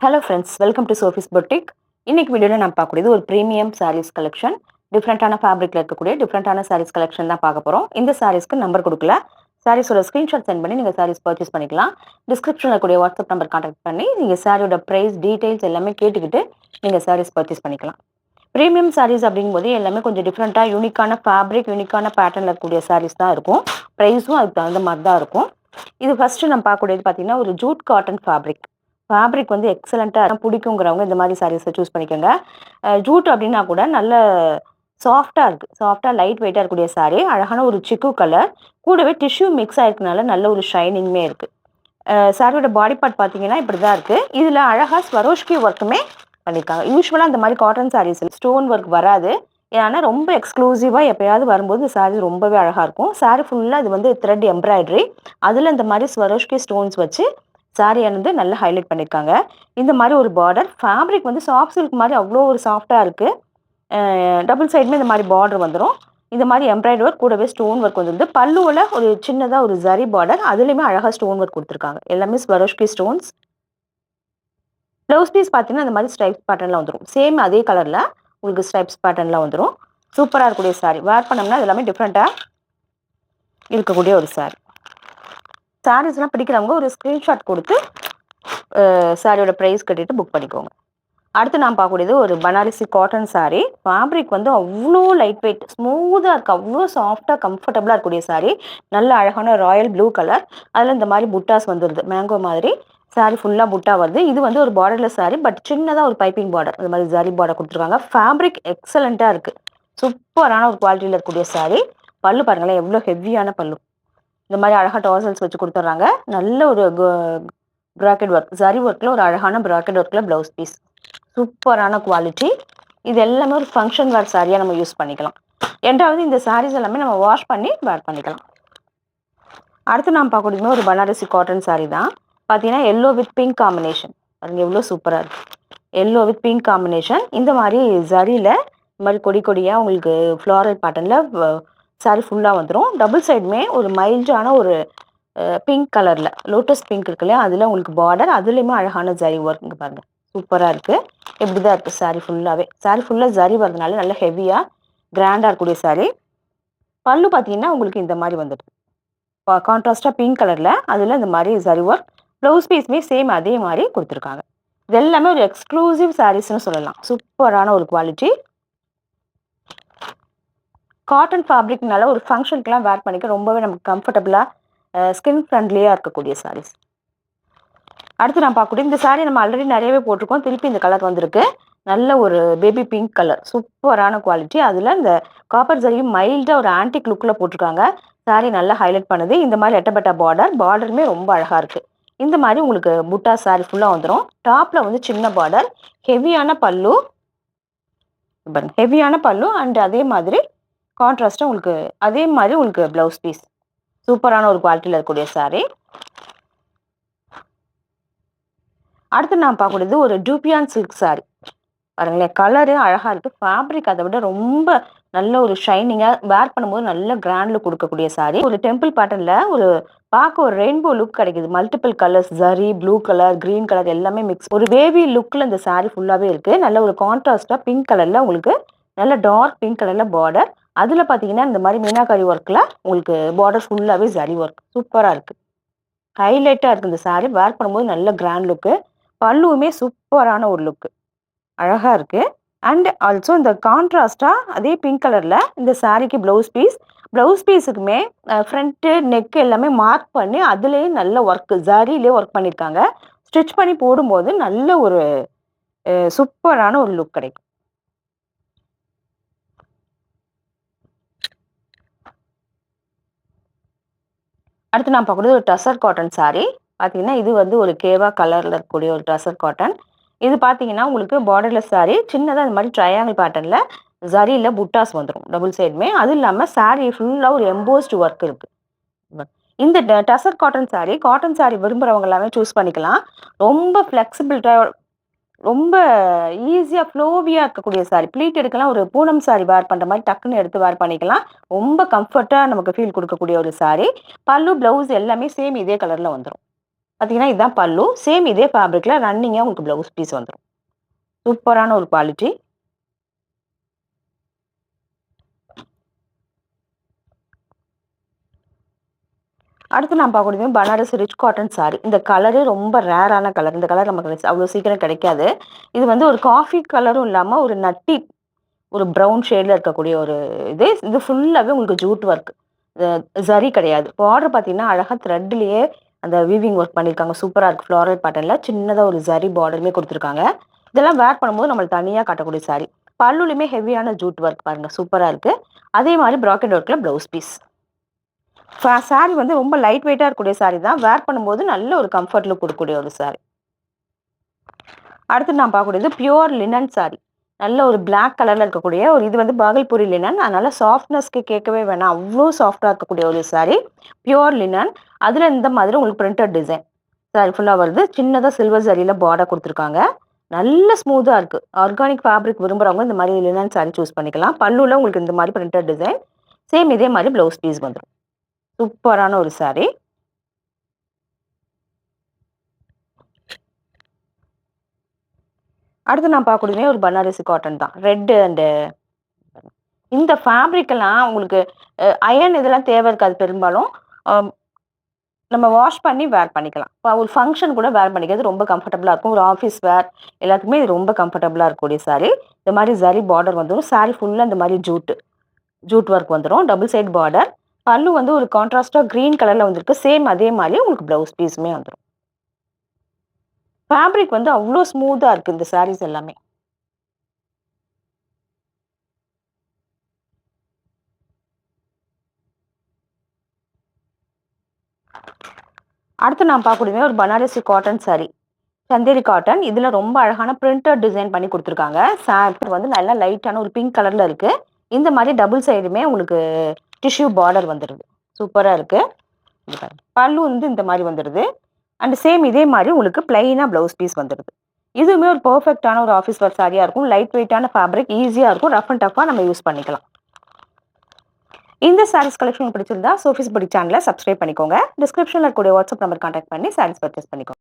Hello friends, welcome to Sophie's boutique. இன்னைக்கு வீடியோவில் நம்ம பார்க்கக்கூடியது ஒரு ப்ரீமியம் சாரீஸ் கலெக்ஷன். டிஃப்ரெண்ட்டான ஃபேப்ரிக்கில் இருக்கக்கூடிய டிஃப்ரெண்ட்டான சாரீஸ் கலெக்ஷன் தான் பார்க்க போகிறோம். இந்த சாரீஸ்க்கு நம்பர் கொடுக்கல. சாரீஸோட ஸ்க்ரீன்ஷாட் சென்ட் பண்ணி நீங்கள் சாரீஸ் பர்ச்சேஸ் பண்ணிக்கலாம். டிஸ்கிரிப்ஷனில் இருக்கக்கூடிய வாட்ஸ்அப் நம்பர் கான்டாக்ட் பண்ணி நீங்கள் சாரியோட ப்ரைஸ் டீட்டெயில்ஸ் எல்லாமே கேட்டுக்கிட்டு நீங்கள் சாரீஸ் பர்ச்சேஸ் பண்ணிக்கலாம். ப்ரீமியம் சாரீஸ் அப்படிங்கும்போது எல்லாமே கொஞ்சம் டிஃப்ரெண்ட்டாக யூனிக்கான ஃபேப்ரிக், யூனிக்கான பேட்டர்னில் இருக்கக்கூடிய சாரீஸ் தான் இருக்கும். ப்ரைஸும் அதுக்கு தகுந்த மாதிரி தான் இருக்கும். இது ஃபஸ்ட்டு நம்ம பார்க்கக்கூடியது பார்த்தீங்கன்னா ஒரு ஜூட் காட்டன் ஃபேப்ரிக். ஃபேப்ரிக் வந்து எக்ஸலண்ட்டாக பிடிக்குங்கிறவங்க இந்த மாதிரி சாரீஸை சூஸ் பண்ணிக்கோங்க. ஜூட் அப்படின்னா கூட நல்ல சாஃப்டாக இருக்குது. சாஃப்டாக லைட் வெயிட்டாக இருக்கக்கூடிய சாரீ. அழகான ஒரு சிக்கு கலர், கூடவே டிஷ்யூ மிக்ஸ் ஆயிருக்கனால நல்ல ஒரு ஷைனிங்குமே இருக்குது. சாரியோட பாடி பார்ட் பார்த்தீங்கன்னா இப்படி தான் இருக்குது. இதில் அழகாக ஸ்வரோஷ்கி ஒர்க்குமே பண்ணியிருக்காங்க. யூஸ்வலாக அந்த மாதிரி காட்டன் சாரீஸில் ஸ்டோன் ஒர்க் வராது. ஏன்னா ரொம்ப எக்ஸ்க்ளூசிவாக எப்போயாவது வரும்போது சாரீ ரொம்பவே அழகாக இருக்கும். சாரீ ஃபுல்லாக இது வந்து த்ரெட் எம்ப்ராய்டரி, அதில் இந்த மாதிரி ஸ்வரோஷ்கி ஸ்டோன்ஸ் வச்சு சாரியை வந்து நல்லா ஹைலைட் பண்ணியிருக்காங்க. இந்த மாதிரி ஒரு பார்டர் ஃபேப்ரிக் வந்து சாஃப்ட் சில்க் மாதிரி அவ்வளோ ஒரு சாஃப்டாக இருக்குது. டபுள் சைடுமே இந்த மாதிரி பார்டர் வந்துடும். இந்த மாதிரி எம்ப்ராய்டரி ஒர்க் கூடவே ஸ்டோன் ஒர்க் வந்துருந்து. பல்லுவில் ஒரு சின்னதாக ஒரு ஜரி பார்டர், அதுலேயுமே அழகாக ஸ்டோன் ஒர்க் கொடுத்துருக்காங்க. எல்லாமே ஸ்வரோஷ்கி ஸ்டோன்ஸ். ப்ளவுஸ் பீஸ் பார்த்தீங்கன்னா இந்த மாதிரி ஸ்ட்ரைப்ஸ் பேட்டர்னில் வந்துடும். சேம் அதே கலரில் உங்களுக்கு ஸ்ட்ரைப்ஸ் பேட்டர்னில் வந்துடும். சூப்பராக இருக்கக்கூடிய சாரி. வேர் பண்ணோம்னா இது எல்லாமே டிஃப்ரெண்ட்டாக இருக்கக்கூடிய ஒரு சாரி. சாரீஸ்லாம் பிடிக்கிறவங்க ஒரு ஸ்க்ரீன்ஷாட் கொடுத்து சாரியோட ப்ரைஸ் கட்டிட்டு புக் பண்ணிக்கோங்க. அடுத்து நான் பார்க்கக்கூடியது ஒரு பனாரசி காட்டன் சாரீ. ஃபேப்ரிக் வந்து அவ்வளோ லைட் வெயிட், ஸ்மூத்தாக இருக்குது. அவ்வளோ சாஃப்டாக கம்ஃபர்டபுளாக இருக்கக்கூடிய சாரீ. நல்ல அழகான ராயல் ப்ளூ கலர், அதில் இந்த மாதிரி புட்டாஸ் வந்துடுது. மேங்கோ மாதிரி சாரீ ஃபுல்லாக புட்டா வருது. இது வந்து ஒரு பார்டர்லெஸ் சாரீ, பட் சின்னதாக ஒரு பைப்பிங் பார்டர், இந்த மாதிரி ஜரி பார்டர் கொடுத்துருக்காங்க. ஃபேப்ரிக் எக்ஸலண்ட்டாக இருக்குது. சூப்பரான ஒரு குவாலிட்டியில் இருக்கக்கூடிய சாரீ. பல்லு பாருங்களேன், எவ்வளோ ஹெவியான பல்லு. இந்த மாதிரி அழகாக டாசல்ஸ் வச்சு கொடுத்துட்றாங்க. நல்ல ஒரு ப்ராக்கெட் ஒர்க், ஜரி ஒர்க்கில் ஒரு அழகான ப்ராக்கெட் ஒர்க்கில் ப்ளவுஸ் பீஸ். சூப்பரான குவாலிட்டி. இது எல்லாமே ஒரு ஃபங்க்ஷன் வேர் சாரியாக நம்ம யூஸ் பண்ணிக்கலாம். ரெண்டாவது இந்த சாரீஸ் எல்லாமே நம்ம வாஷ் பண்ணி வேர் பண்ணிக்கலாம். அடுத்து நாம் பார்க்கக்கூடியது ஒரு பனாரசி காட்டன் சாரீ தான். பார்த்தீங்கன்னா எல்லோ வித் பிங்க் காம்பினேஷன். பாருங்க எவ்வளோ சூப்பராக இருக்குது. Yellow with pink combination. இந்த மாதிரி ஜரியில் இந்த மாதிரி கொடி கொடியாக உங்களுக்கு ஃப்ளாரல் பேட்டர்னில் சாரீ ஃபுல்லாக வந்துடும். டபுள் சைடுமே ஒரு மைல்டான ஒரு பிங்க் கலரில் லோட்டஸ் பிங்க் இருக்கு இல்லையா, அதில் உங்களுக்கு பார்டர், அதுலேயுமே அழகான ஜரி ஒர்க். இங்கே பாருங்கள் சூப்பராக இருக்குது. இப்படி தான் இருக்குது சாரீ ஃபுல்லாகவே. சாரீ ஃபுல்லாக ஜரி வரதுனால நல்ல ஹெவியாக கிராண்டாக இருக்கக்கூடிய சாரீ. பல்லு பார்த்தீங்கன்னா உங்களுக்கு இந்த மாதிரி வந்துடுது. கான்ட்ராஸ்டாக பிங்க் கலரில், அதில் இந்த மாதிரி ஜரி ஒர்க். ப்ளவுஸ் பீஸுமே சேம் அதே மாதிரி கொடுத்துருக்காங்க. இது எல்லாமே ஒரு எக்ஸ்க்ளூசிவ் சாரீஸ்ன்னு சொல்லலாம். சூப்பரான ஒரு குவாலிட்டி. காட்டன் ஃபேப்ரிக்னால ஒரு ஃபங்க்ஷனுக்குலாம் வேர் பண்ணிக்க ரொம்பவே நமக்கு கம்ஃபர்டபுளாக ஸ்கின் ஃப்ரெண்ட்லியாக இருக்கக்கூடிய சாரீஸ். அடுத்து நான் பார்க்கக்கூடிய இந்த சாரீ நம்ம ஆல்ரெடி நிறையவே போட்டிருக்கோம். திருப்பி இந்த கலர் வந்திருக்கு. நல்ல ஒரு பேபி பிங்க் கலர், சூப்பரான குவாலிட்டி. அதில் இந்த காப்பர் ஜரியும் மைல்டாக ஒரு ஆன்டிக் லுக்கில் போட்டிருக்காங்க. சாரீ நல்லா ஹைலைட் பண்ணுது. இந்த மாதிரி எட்டப்பட்ட பார்டருமே ரொம்ப அழகாக இருக்குது. இந்த மாதிரி உங்களுக்கு புட்டா சாரீ ஃபுல்லாக வந்துடும். டாப்பில் வந்து சின்ன பார்டர், ஹெவியான பல்லு, ஹெவியான பல்லு அண்ட் அதே மாதிரி கான்ட்ராஸ்ட்டாக உங்களுக்கு அதே மாதிரி உங்களுக்கு ப்ளவுஸ் பீஸ். சூப்பரான ஒரு குவாலிட்டியில் இருக்கக்கூடிய சாரீ. அடுத்து நான் பார்க்கக்கூடியது ஒரு டூபியான் சில்க் சாரீ. பாருங்களேன், கலரு அழகாக இருக்குது. ஃபேப்ரிக் அதை விட ரொம்ப நல்ல ஒரு ஷைனிங்காக, வேர் பண்ணும்போது நல்ல கிராண்ட் லுக் கொடுக்கக்கூடிய சாரீ. ஒரு டெம்பிள் பேட்டர்னில் ஒரு பார்க்க ஒரு ரெயின்போ லுக் கிடைக்குது. Multiple colours, zari, blue colour, green colour எல்லாமே மிக்ஸ். ஒரு பேபி லுக்கில் இந்த சாரீ ஃபுல்லாகவே இருக்குது. நல்ல ஒரு கான்ட்ராஸ்டாக பிங்க் கலரில் உங்களுக்கு நல்ல டார்க் பிங்க் கலரில் பார்டர். அதில் பார்த்தீங்கன்னா இந்த மாதிரி மீனாக்காரி ஒர்க்கில் உங்களுக்கு பார்டர் ஃபுல்லாகவே ஜரி ஒர்க். சூப்பராக இருக்குது. ஹைலைட்டாக இருக்குது இந்த சாரீ. வேர் பண்ணும்போது நல்ல கிராண்ட் லுக்கு. பல்லுவுமே சூப்பரான ஒரு லுக்கு, அழகாக இருக்குது. அண்ட் ஆல்சோ இந்த கான்ட்ராஸ்டாக அதே பிங்க் கலரில் இந்த சாரீக்கு ப்ளவுஸ் பீஸுக்குமே ஃப்ரண்ட்டு நெக்கு எல்லாமே மார்க் பண்ணி அதுலேயே நல்ல ஒர்க்கு, ஜரியிலே ஒர்க் பண்ணியிருக்காங்க. ஸ்டிச் பண்ணி போடும்போது நல்ல ஒரு சூப்பரான ஒரு லுக் கிடைக்கும். அடுத்து நான் பார்க்கக்கூடியது ஒரு டசர் காட்டன் சாரீ. பார்த்தீங்கன்னா இது வந்து ஒரு கேவா கலரில் இருக்கக்கூடிய ஒரு டசர் காட்டன். இது பார்த்தீங்கன்னா உங்களுக்கு பார்டர்லெஸ் சாரீ. சின்னதாக இந்த மாதிரி ட்ரையாங்கிள் பேட்டர்னில் ஜரியில் புட்டாஸ் வந்துடும் டபுள் சைடுமே. அதுவும் இல்லாமல் சாரீ ஃபுல்லாக ஒரு எம்போஸ்டு ஒர்க் இருக்குது. இந்த டசர் காட்டன் சாரீ விரும்புகிறவங்க எல்லாமே சூஸ் பண்ணிக்கலாம். ரொம்ப ஃப்ளெக்சிபிலிட்டாக, ரொம்ப ஈஸியாக ஃப்ளோவியாக இருக்கக்கூடிய சாரீ. ப்ளீட் எடுக்கலாம். ஒரு பூனம் சாரீ வேர் பண்ணுற மாதிரி டக்குன்னு எடுத்து வேர் பண்ணிக்கலாம். ரொம்ப கம்ஃபர்ட்டாக நமக்கு ஃபீல் கொடுக்கக்கூடிய ஒரு சாரீ. பல்லு, ப்ளவுஸ் எல்லாமே சேம் இதே கலரில் வந்துடும். பார்த்தீங்கன்னா இதுதான் பல்லு. சேம் இதே ஃபேப்ரிக்ல ரன்னிங்கா உங்களுக்கு ப்ளவுஸ் பீஸ் வந்துரும். சூப்பரான ஒரு குவாலிட்டி. அடுத்து நான் பார்க்கக்கூடியது பனாரஸ் ரிச் காட்டன் சாரி. இந்த கலரே ரொம்ப ரேரான கலர். இந்த கலர் நமக்கு அவ்வளோ சீக்கிரம் கிடைக்காது. இது வந்து ஒரு காஃபி கலரும் இல்லாம ஒரு நட்டி ஒரு ப்ரவுன் ஷேட்ல இருக்கக்கூடிய ஒரு இது ஃபுல்லாவே உங்களுக்கு ஜூட் ஒர்க். ஜரி கிடையாது. பார்டர் பார்த்தீங்கன்னா, அழகா த்ரெட்லயே அந்த வீவிங் ஒர்க் பண்ணியிருக்காங்க. சூப்பரா இருக்கு. ஃப்ளாரல் பேட்டர்ன்ல சின்னதா ஒரு ஜரி பார்டருமே குடுத்துருக்காங்க. இதெல்லாம் வேர் பண்ணும்போது நம்மளுக்கு தனியா காட்டக்கூடிய சாரி. பல்லுலயுமே ஹெவியான ஜூட் ஒர்க் பாருங்க. சூப்பரா இருக்கு. அதே மாரி ப்ராக்கெட் ஒர்க்ல ப்ளவுஸ் பீஸ். சாரி வந்து ரொம்ப லைட் வெயிட்டா இருக்கக்கூடிய சாரி தான். வேர் பண்ணும்போது நல்ல ஒரு கம்ஃபர்ட் லுக் குடுக்கக்கூடிய ஒரு சாரி. அடுத்து நான் பார்க்கக்கூடியது பியூர் லினன் சாரி. நல்ல ஒரு பிளாக் கலர்ல இருக்கக்கூடிய ஒரு இது வந்து பாகல்பூரி லினன். அதனால சாஃப்ட்னஸ்க்கு கேட்கவே வேணாம். அவ்ளோ சாஃப்ட்டா இருக்கக்கூடிய ஒரு சாரி. Pure linen. அதுல இந்த மாதிரி உங்களுக்கு பிரிண்டட் டிசைன். சாரி ஃபுல்லா வருது. சின்னதா சில்வர் ஜரியில பார்டர் குடுத்துருக்காங்க. நல்ல ஸ்மூத்தா இருக்கு. ஆர்கானிக் ஃபேப்ரிக் விரும்புறவங்க இந்த மாரி லினன் சாரி சூஸ் பண்ணிக்கலாம். பல்லுல உங்களுக்கு இந்த மாரி பிரிண்டட் டிசைன். சேம் இதே மாரி ப்ளவுஸ் பீஸ் வந்துரும். சூப்பரான ஒரு சாரி. அடுத்து நான் பார்க்கக்கூடியது ஒரு பனாரசி காட்டன் தான். ரெட் அண்ட் இந்த ஃபேப்ரிக் எல்லாம் உங்களுக்கு அயர்ன் இதெல்லாம் தேவை இருக்காது பெரும்பாலும். அ நம்ம வாஷ் பண்ணி வேர் பண்ணிக்கலாம். இப்போ ஒரு ஃபங்ஷன் கூட வேர் பண்ணிக்கிறது ரொம்ப கம்ஃபர்டபுளா இருக்கும். ஒரு ஆஃபீஸ் வேர் எல்லாத்துக்குமே இது ரொம்ப கம்ஃபர்டபுளா இருக்கக்கூடிய சாரி. இந்த மாரி ஜரி பார்டர் வந்துரும். சாரி ஃபுல்லா இந்த மாரி ஜூட் ஒர்க் வந்துரும். Double side border. பல்லு வந்து ஒரு கான்ட்ராஸ்ட்டா கிரீன் கலர்ல வந்திருக்கு. சேம் அதே மாரி உங்களுக்கு ப்ளவுஸ் பீஸுமே வந்துரும். ஃபேப்ரிக் வந்து அவ்ளோ ஸ்மூத்தா இருக்கு இந்த சாரீஸ் எல்லாமே. அடுத்து நான் பார்க்கக்கூடியது ஒரு Banarasi cotton sorry. Chanderi cotton. இதுல ரொம்ப அழகான பிரிண்டட் டிசைன் பண்ணி குடுத்துருக்காங்க. வந்து நல்லா லைட்டான ஒரு பிங்க் கலர்ல இருக்கு. இந்த மாரி டபுள் சைடுமே உங்களுக்கு டிஷ்யூ பார்டர் வந்துருது. சூப்பரா இருக்கு. இது பாருங்க. பல்லு வந்து இந்த மாரி வந்துருது. அண்ட் சேம் இதே மாரி உங்களுக்கு பிளெயினா ப்ளவுஸ் பீஸ் வந்துருது. இதுவுமே ஒரு பெர்ஃபெக்ட்டான ஒரு ஆஃபீஸ் வேர் சாரியா இருக்கும். லைட் வெயிட்டான ஃபேப்ரிக் ஈஸியா இருக்கும். ரஃப் அண்ட் டஃப்பா நம்ம யூஸ் பண்ணிக்கலாம். இந்த சாரீஸ் கலெக்ஷன் பிடிச்சிருந்தா சோஃபிஸ் புடிக் சேனலை சப்ஸ்கிரைப் பண்ணிக்கோங்க. டிஸ்கிரிப்ஷன்ல இருக்கக்கூடிய வாட்ஸ்அப் நம்பர் கான்டாக்ட் பண்ணி சாரீஸ் பர்ச்சேஸ் பண்ணிக்கோங்க.